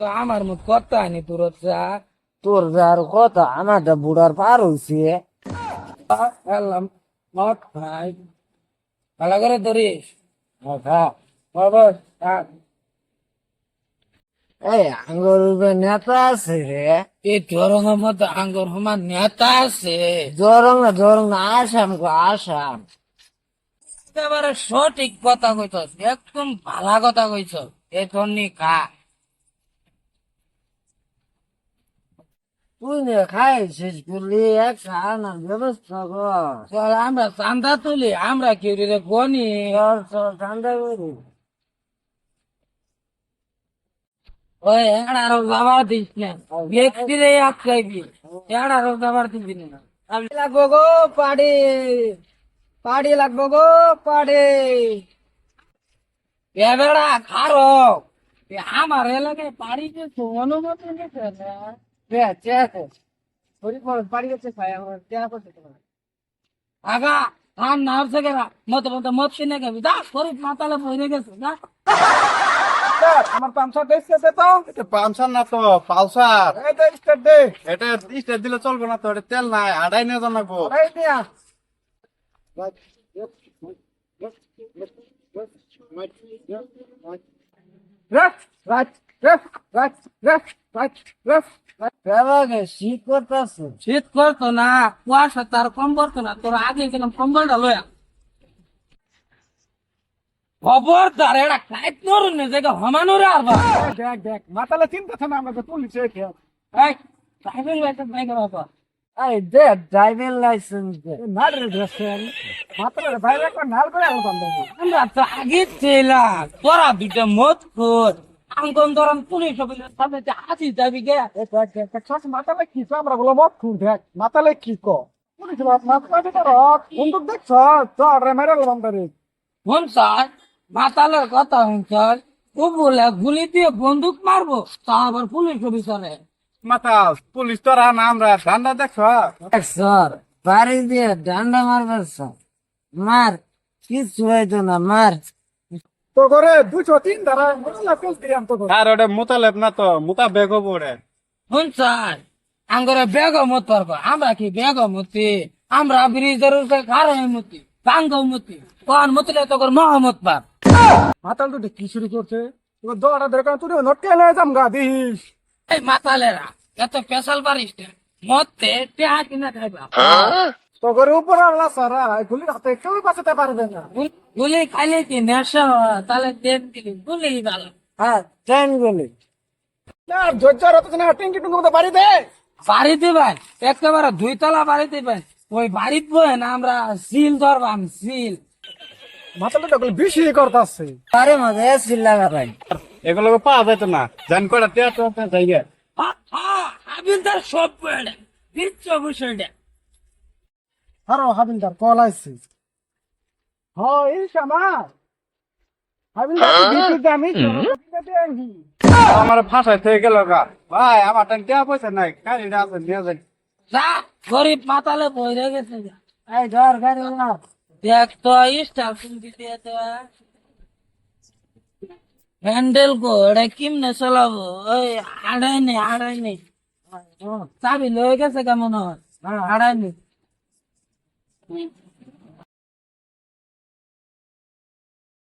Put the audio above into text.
তো আমার মত কথা আনি তোর চা তোর যার কথা আমারটা বুড়ার পার হইছে। এলাম মদ খাই ভালো করে ধরিস খা। খবর থাক। এই আঙ্গুর নেতা আছে রে। এই জরঙের মধ্যে আঙ্গুর সমান নেতা আছে জরং না আসাম গো আসাম। একেবারে সঠিক কথা কইছস, একদম ভালা কথা কইছস। এ ধরনি খা। তুই নে খাই শেষ করলি এক খাওয়ানোর ব্যবস্থা কর। চল আমরা চান্দা তুলি, আমরা কি রে গনি। চল চল ঠান্ডা করি। ওই এড়ারও যাবার দিস না, ব্যক্তিরে আটকাইবি, এড়ারও যাবার দিবি না। আমি লাগবো গো পাড়ি, পাড়ি লাগবো গো পাড়ি। এবেড়া খারো আমার এলাকায় পাড়ি দিয়েছে, অনুমতি নিতে না। আগা ধান না হচ্ছে গেরা মতো মতো মত কিনে খাবি, যা শরীর মাতালে বইরে গেছে যা। আমার পামসার দেখতেছে তো। এটা পামসার না তো পালসার। এটা স্টার্ট দে। এটা স্টার দিলে চলবে না তো, এটা তেল নাই, আড়াই নিয়ে জানাবো। এই নিয়া রাখ রাখ রাখ রাখ রাখ রাখ রাখ। বেবাকে শীত করতেছে। শীত করতো না, কুয়াশা তার কম করতো না, তোর আগে গেলাম কম্বলটা লয়া। খবরদার এটা কাইত নরুন না জায়গা হমানুরে আরবা। দেখ দেখ মাতালে চিন্তা থাকে না, আমরা তো পুলিশে খেয়ে এই ড্রাইভিং লাইসেন্স নাই কেন বাবা? এই দে ড্রাইভিং লাইসেন্স দে। নাল রে দেখছেন মাতালে ভাই একবার নাল করে আলো বান্ধব। আমরা তো আগে ছিলাম, তোরা দুইটা মত কর আঙ্গন ধরান পুলিশ অফিসের সামনে যে হাসি যাবি গে। দেখ দেখ দেখ সস মাতালে কি তো আমরা বলো মত খুন দেখ মাতালে কি ক পুলিশ মাতালে তো বন্দুক দেখছ তো রে মেরে আলো বান্ধব। শুনছাস মাতালের কথা শুনছাস, ও বলে গুলি দিয়ে বন্দুক মারবো, তা আবার পুলিশ অফিসারে। মাথা পুলিশ তোরা না, আমরা ধান্দা দেখছ। স্যার বাড়ি দিয়ে ডান্ডা মারবার স্যার। মার কিছু হইতো না মার। তো করে 203 ধারা মোলা পেল দিলাম তো। আর ওটা মোতালেব না তো, মোতা বেগ পড়ে। শুনছাস আঙ্গরে বেগমত পারবো, আমরা কি বেগমতি? আমরা ব্রিজের উপরে কারমতি গাঙ্গমতি, কোন মতিলে তো মহম্মদ পার। মাতাল তো কি শুরু করছে তোর দৌড়া দরকার তুই নটকে লয়ে যাম গা দিস। এই মাতালেরা এত পেশাল পারিস না, মতে টেহা কিনা খাইবা। তো করে উপর আল্লাহ সারা গুলি হাতে কেউ বাঁচাতে পারবে না। গুলি খাইলে কি নেশা হয়? তাহলে দেন দিলি গুলি ভালো। হ্যাঁ ট্রেন গলি। না জজ্জার হতো না টিঙ্কি টুঙ্কি মতো বাড়ি দে। বাড়ি দিবেন একেবারে 2 তলা বাড়ি দিবেন, ওই বাড়িত বই না আমরা সিল ধরবাম সিল। মাতাল তো বেশি করতেছে। আরে মজা এসিল লাগা ভাই। এগুলো পাওয়া যাইতো না, জান কয়টা তেল তো যাই গে। হাবিলদার সব পড়ে বিচ্ছ বসে। আরো হাবিলদার কল আইছে। এই সামার হাবিলদার বিদ্যুৎ দামি দেখি। আমার ফাঁসাই থেকে গেল গা ভাই, আমার টাইম দেওয়া পয়সা নাই, গাড়িটা আছে নিয়ে যাই। যা গরিব মাতালে বইরে গেছে যা। এই ধর গাড়ি না। দেখ তো স্টার দিতে হ্যান্ডেল কো এটা কিমনে চালাবো? ওই আড়াই নেই চাবি লয়ে গেছে কেমন হয়, আড়াই নেই।